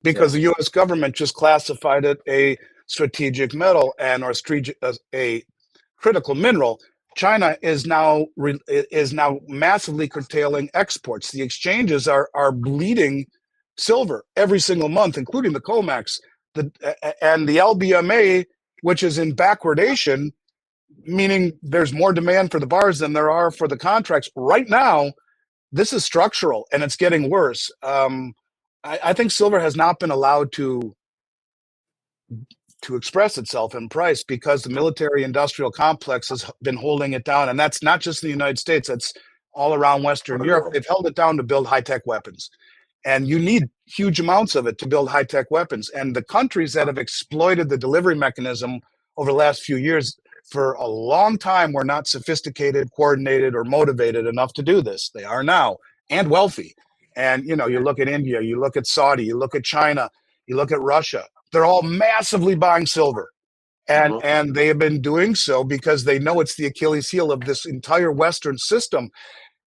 because the U.S. government just classified it a strategic metal and or a critical mineral. China is now massively curtailing exports. The exchanges are bleeding silver every single month, including the COMEX, and the LBMA, which is in backwardation, meaning there's more demand for the bars than there are for the contracts right now. This is structural, and it's getting worse. I think silver has not been allowed to express itself in price because the military-industrial complex has been holding it down, and that's not just in the United States. That's all around Western Europe. They've held it down to build high-tech weapons, and you need huge amounts of it to build high-tech weapons. And the countries that have exploited the delivery mechanism over the last few years for a long time were not sophisticated, coordinated, or motivated enough to do this. They are now, and wealthy. And you look at India, you look at Saudi, you look at China, you look at Russia. They're all massively buying silver. And they have been doing so because they know it's the Achilles heel of this entire Western system.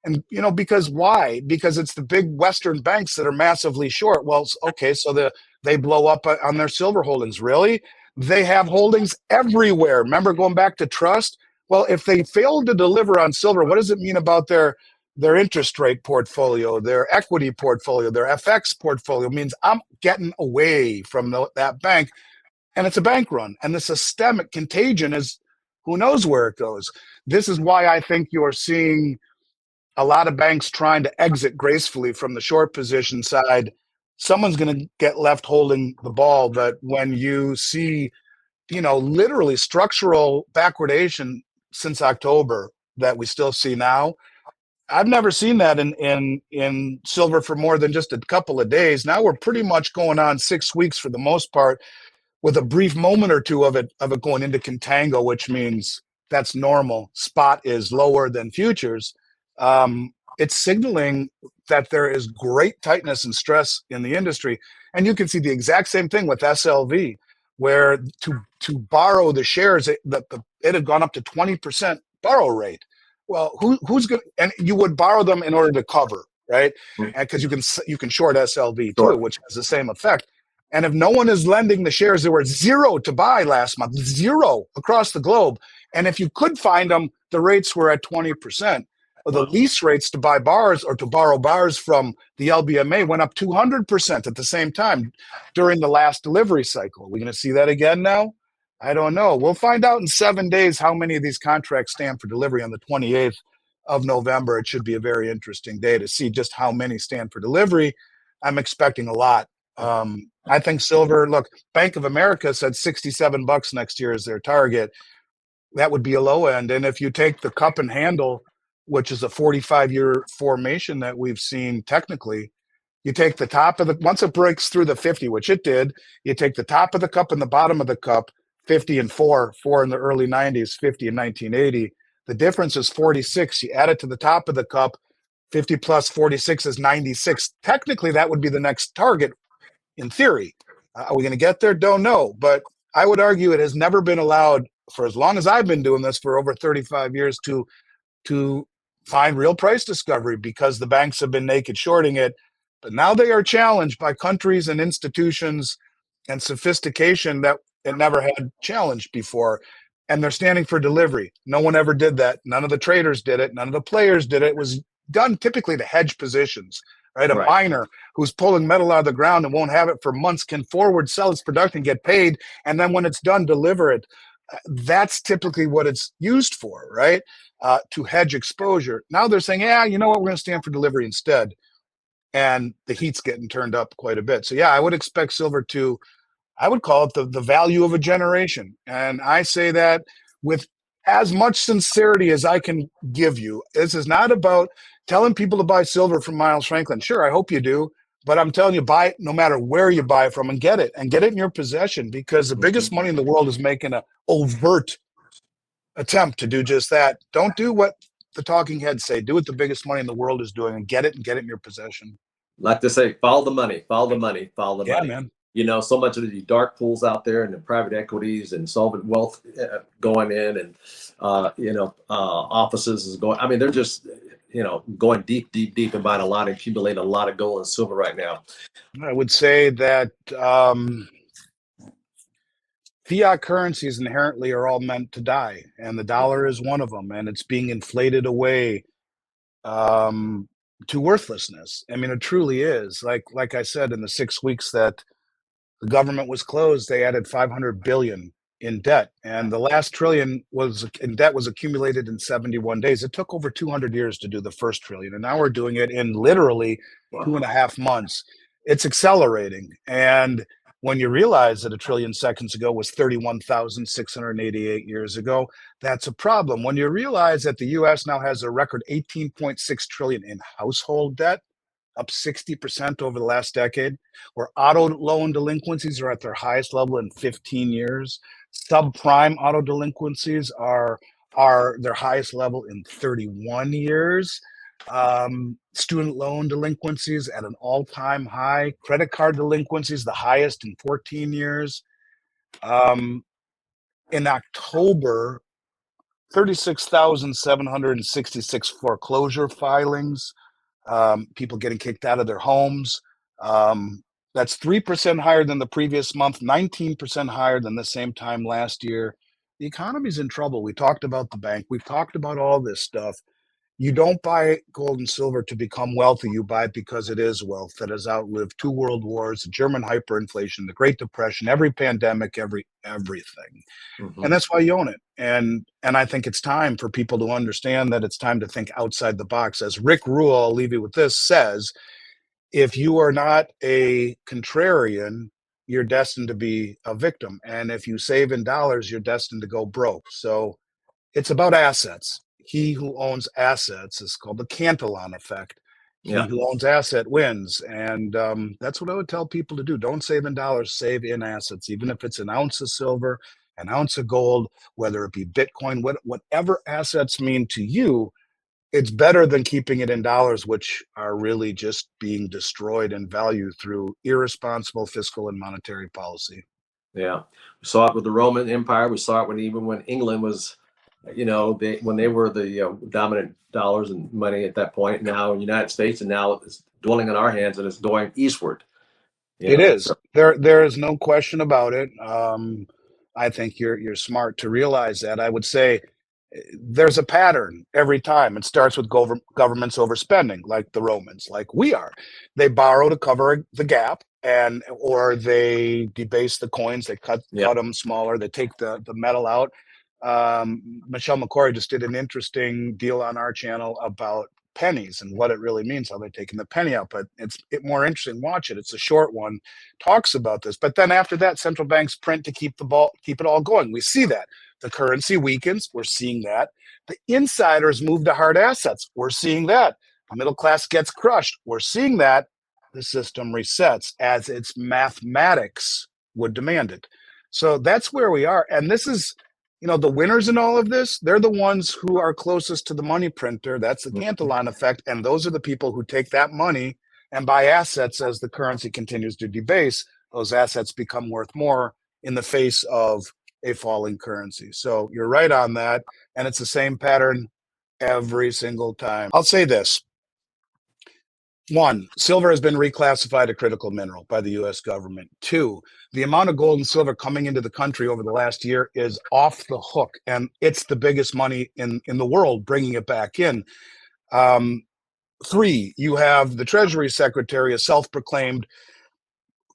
And, because why? Because it's the big Western banks that are massively short. Well, okay, so they blow up on their silver holdings. Really? They have holdings everywhere. Remember going back to trust? Well, if they fail to deliver on silver, what does it mean about their interest rate portfolio, their equity portfolio, their FX portfolio? It means I'm getting away from that bank. And it's a bank run. And the systemic contagion is who knows where it goes. This is why I think you're seeing a lot of banks trying to exit gracefully from the short position side. Someone's going to get left holding the ball. But when you see, literally structural backwardation since October that we still see now, I've never seen that in silver for more than just a couple of days. Now we're pretty much going on 6 weeks for the most part, with a brief moment or two of it going into contango, which means that's normal. Spot is lower than futures. It's signaling that there is great tightness and stress in the industry. And you can see the exact same thing with SLV, where to borrow the shares, it had gone up to 20% borrow rate. Well, who's going? And you would borrow them in order to cover, right? Because you can short SLV too, which has the same effect. And if no one is lending the shares, there were zero to buy last month, zero across the globe. And if you could find them, the rates were at 20%. The lease rates to buy bars or to borrow bars from the LBMA went up 200% at the same time during the last delivery cycle. Are we going to see that again now? I don't know. We'll find out in 7 days how many of these contracts stand for delivery on the 28th of November. It should be a very interesting day to see just how many stand for delivery. I'm expecting a lot. I think silver, look, Bank of America said $67 next year is their target. That would be a low end. And if you take the cup and handle, which is a 45-year formation that we've seen technically, you take the top of once it breaks through the 50, which it did, you take the top of the cup and the bottom of the cup, 50 and 4 in the early 90s, 50 in 1980. The difference is 46. You add it to the top of the cup, 50 plus 46 is 96. Technically, that would be the next target in theory. Are we going to get there? Don't know. But I would argue it has never been allowed, for as long as I've been doing this, for over 35 years, to find real price discovery, because the banks have been naked shorting it. But now they are challenged by countries and institutions and sophistication that it never had challenged before. And they're standing for delivery. No one ever did that. None of the traders did it. None of the players did it. It was done typically to hedge positions, right? A miner who's pulling metal out of the ground and won't have it for months can forward sell its production, get paid, and then when it's done, deliver it. That's typically what it's used for, right? To hedge exposure. Now they're saying, yeah, you know what? We're going to stand for delivery instead. And the heat's getting turned up quite a bit. So yeah, I would expect silver to, I would call it the value of a generation. And I say that with as much sincerity as I can give you. This is not about telling people to buy silver from Miles Franklin. Sure, I hope you do. But I'm telling you, buy it no matter where you buy it from, and get it in your possession, because the biggest money in the world is making an overt attempt to do just that. Don't do what the talking heads say. Do what the biggest money in the world is doing, and get it in your possession. Like to say, follow the money, follow the money, follow the money. Man. You know, so much of the dark pools out there and the private equities and solvent wealth going in, and offices is going. I mean, they're just, going deep, deep, deep and buying a lot, accumulating a lot of gold and silver right now? I would say that fiat currencies inherently are all meant to die, and the dollar is one of them, and it's being inflated away to worthlessness. I mean, it truly is. Like I said, in the 6 weeks that the government was closed, they added 500 billion in debt, and the last trillion was in debt was accumulated in 71 days. It took over 200 years to do the first trillion, and now we're doing it in literally 2.5 months. It's accelerating, and when you realize that a trillion seconds ago was 31,688 years ago, that's a problem. When you realize that the US now has a record 18.6 trillion in household debt, up 60% over the last decade, where auto loan delinquencies are at their highest level in 15 years. Subprime auto delinquencies are their highest level in 31 years. Student loan delinquencies at an all-time high. Credit card delinquencies, the highest in 14 years. In October, 36,766 foreclosure filings. People getting kicked out of their homes. That's 3% higher than the previous month, 19% higher than the same time last year. The economy's in trouble. We talked about the bank. We've talked about all this stuff. You don't buy gold and silver to become wealthy. You buy it because it is wealth that has outlived 2 world wars, the German hyperinflation, the Great Depression, every pandemic, everything. And that's why you own it. And I think it's time for people to understand that it's time to think outside the box. As Rick Rule, I'll leave you with this, says, if you are not a contrarian, you're destined to be a victim. And if you save in dollars, you're destined to go broke. So it's about assets. He who owns assets is called the Cantillon effect. He who owns asset wins. And that's what I would tell people to do. Don't save in dollars, save in assets, even if it's an ounce of silver, an ounce of gold, whether it be Bitcoin, whatever assets mean to you, it's better than keeping it in dollars, which are really just being destroyed in value through irresponsible fiscal and monetary policy. Yeah. We saw it with the Roman Empire. We saw it when England was, when they were the dominant dollars and money at that point. Now in the United States, and now it's dwelling in our hands, and it's going eastward. It is. There is no question about it. I think you're smart to realize that. I would say there's a pattern every time. It starts with governments overspending, like the Romans, like we are. They borrow to cover the gap, or they debase the coins. They cut them smaller. They take the metal out. Michelle McCory just did an interesting deal on our channel about pennies and what it really means, how they're taking the penny out. But it's more interesting. Watch it. It's a short one. Talks about this. But then after that, central banks print to keep it all going. We see that. The currency weakens. We're seeing that. The insiders move to hard assets. We're seeing that. The middle class gets crushed. We're seeing that. The system resets as its mathematics would demand it. So that's where we are. And this is, the winners in all of this, they're the ones who are closest to the money printer. That's the Cantillon effect. And those are the people who take that money and buy assets as the currency continues to debase. Those assets become worth more in the face of a falling currency. So you're right on that. And it's the same pattern every single time. I'll say this. 1, silver has been reclassified a critical mineral by the US government. 2, the amount of gold and silver coming into the country over the last year is off the hook, and it's the biggest money in the world bringing it back in. 3, you have the Treasury Secretary, a self-proclaimed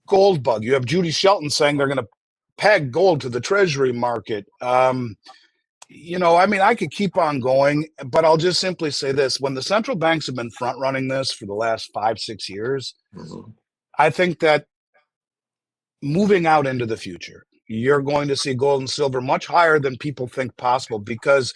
gold bug. You have Judy Shelton saying they're going to peg gold to the Treasury market. I could keep on going, but I'll just simply say this. When the central banks have been front running this for the last 5-6 years, I think that moving out into the future, you're going to see gold and silver much higher than people think possible, because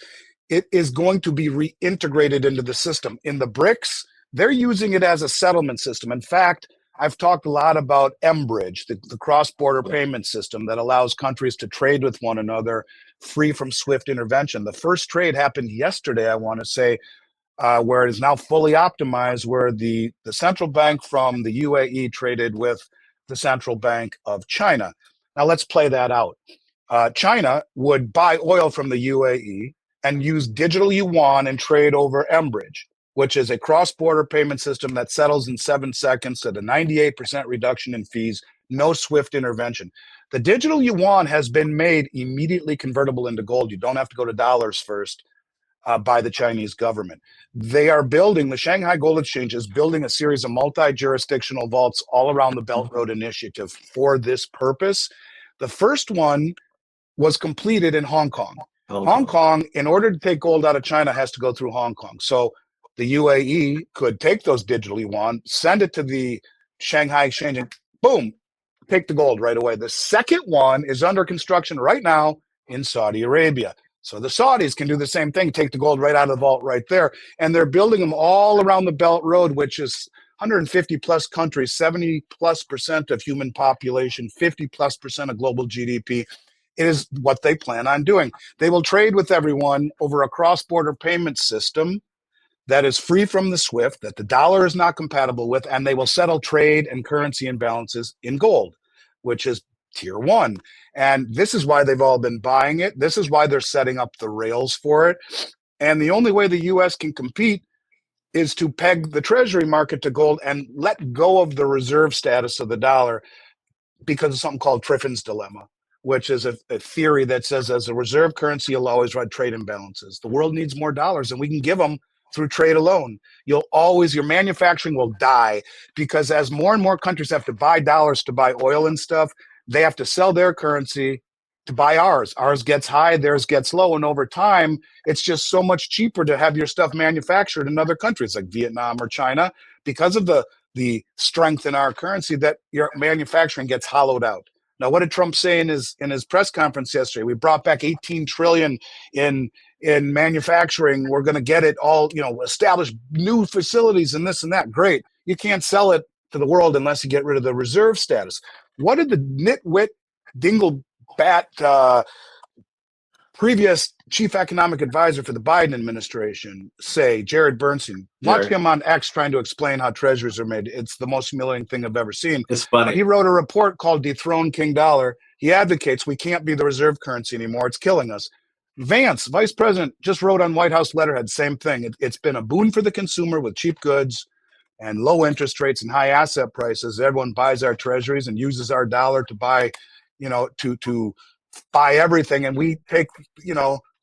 it is going to be reintegrated into the system. In the BRICS, they're using it as a settlement system. In fact, I've talked a lot about Embridge, the cross-border payment system that allows countries to trade with one another free from SWIFT intervention. The first trade happened yesterday, I want to say, where it is now fully optimized, where the central bank from the UAE traded with the central bank of China. Now let's play that out. China would buy oil from the UAE and use digital yuan and trade over Embridge. which is a cross-border payment system that settles in 7 seconds at a 98% reduction in fees, no SWIFT intervention. The digital yuan has been made immediately convertible into gold. You don't have to go to dollars first. By the Chinese government. They are building, the Shanghai Gold Exchange is building a series of multi-jurisdictional vaults all around the Belt Road Initiative for this purpose. The first one was completed in Hong Kong. Hong Kong, in order to take gold out of China, has to go through Hong Kong. So the UAE could take those digital yuan, send it to the Shanghai Exchange, and boom, take the gold right away. The second one is under construction right now in Saudi Arabia. So the Saudis can do the same thing, take the gold right out of the vault right there. And they're building them all around the Belt Road, which is 150 plus countries, 70 plus % of human population, 50 plus % of global GDP. It is what they plan on doing. They will trade with everyone over a cross-border payment system that is free from the SWIFT, that the dollar is not compatible with, and they will settle trade and currency imbalances in gold, which is tier one. And this is why they've all been buying it. This is why they're setting up the rails for it. And the only way the US can compete is to peg the Treasury market to gold and let go of the reserve status of the dollar because of something called Triffin's dilemma, which is a theory that says as a reserve currency, you'll always run trade imbalances. The world needs more dollars, and we can give them through trade alone. You'll always, your manufacturing will die because as more and more countries have to buy dollars to buy oil and stuff, they have to sell their currency to buy ours. Ours gets high, theirs gets low. And over time, it's just so much cheaper to have your stuff manufactured in other countries like Vietnam or China because of the strength in our currency that your manufacturing gets hollowed out. Now, what did Trump say in his press conference yesterday? We brought back 18 trillion in manufacturing. We're going to get it all, establish new facilities and this and that. Great. You can't sell it to the world unless you get rid of the reserve status. What did the nitwit dinglebat previous chief economic advisor for the Biden administration say, Jared Bernstein? Watch him on X trying to explain how treasuries are made. It's the most humiliating thing I've ever seen. It's funny. But he wrote a report called Dethrone King Dollar. He advocates we can't be the reserve currency anymore. It's killing us. Vance, vice president, just wrote on White House letterhead, same thing. It's been a boon for the consumer with cheap goods and low interest rates and high asset prices. Everyone buys our treasuries and uses our dollar to buy, to buy everything. And we take,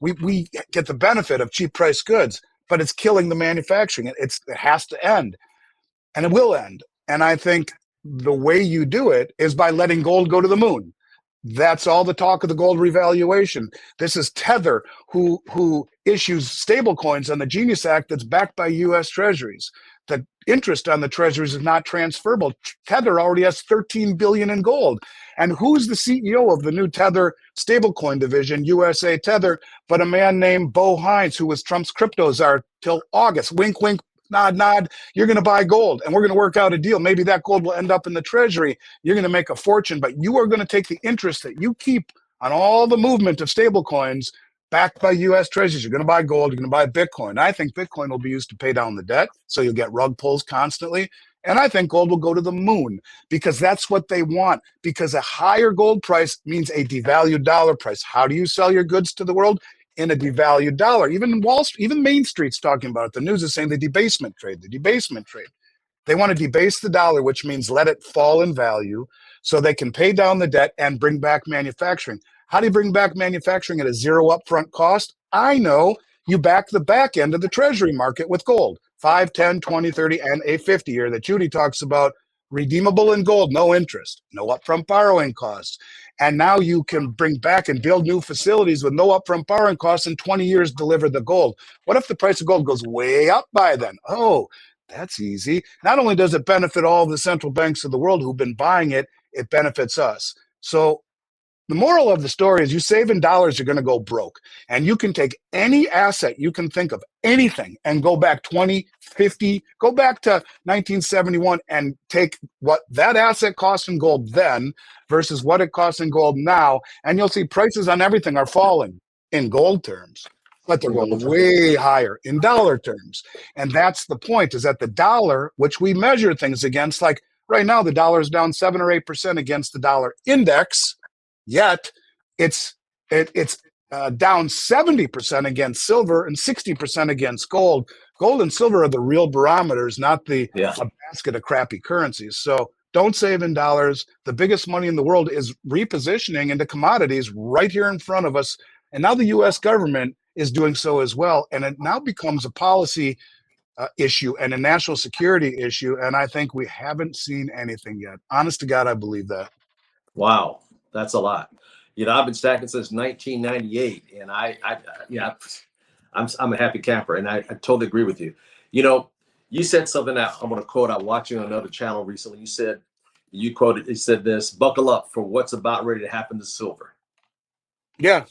we get the benefit of cheap price goods, but it's killing the manufacturing. It has to end, and it will end. And I think the way you do it is by letting gold go to the moon. That's all the talk of the gold revaluation. This is Tether, who issues stable coins on the Genius Act that's backed by U.S. Treasuries. The interest on the treasuries is not transferable. Tether already has $13 billion in gold. And who's the CEO of the new Tether stablecoin division, USA Tether, but a man named Bo Hines, who was Trump's crypto czar till August. Wink, wink, nod, nod. You're going to buy gold, and we're going to work out a deal. Maybe that gold will end up in the treasury. You're going to make a fortune, but you are going to take the interest that you keep on all the movement of stablecoins backed by U.S. treasuries. You're going to buy gold. You're going to buy Bitcoin. I think Bitcoin will be used to pay down the debt, so you'll get rug pulls constantly. And I think gold will go to the moon because that's what they want, because a higher gold price means a devalued dollar price. How do you sell your goods to the world? In a devalued dollar. Even Wall Street, even Main Street's talking about it. The news is saying the debasement trade. They want to debase the dollar, which means let it fall in value so they can pay down the debt and bring back manufacturing. How do you bring back manufacturing at a zero upfront cost? I know. You back the back end of the treasury market with gold, 5, 10, 20, 30, and a 50-year that Judy talks about, redeemable in gold, no interest, no upfront borrowing costs. And now you can bring back and build new facilities with no upfront borrowing costs and 20 years deliver the gold. What if the price of gold goes way up by then? Oh, that's easy. Not only does it benefit all the central banks of the world who've been buying it, it benefits us. So the moral of the story is you save in dollars, you're going to go broke. And you can take any asset you can think of, anything, and go back 20, 50, go back to 1971 and take what that asset cost in gold then versus what it costs in gold now. And you'll see prices on everything are falling in gold terms, but they're going way higher in dollar terms. And that's the point, is that the dollar, which we measure things against, like right now, the dollar is down 7 or 8% against the dollar index. Yet it's down 70% against silver and 60% against gold. Gold and silver are the real barometers, not a basket of crappy currencies. So don't save in dollars. The biggest money in the world is repositioning into commodities right here in front of us. And now the US government is doing so as well. And it now becomes a policy issue and a national security issue. And I think we haven't seen anything yet. Honest to God, I believe that. Wow, that's a lot. You know, I've been stacking since 1998, and I'm a happy camper, and I totally agree with you. You know, you said something that I'm going to quote. I'm watching on another channel recently. You said this: "Buckle up for what's about ready to happen to silver." Yeah,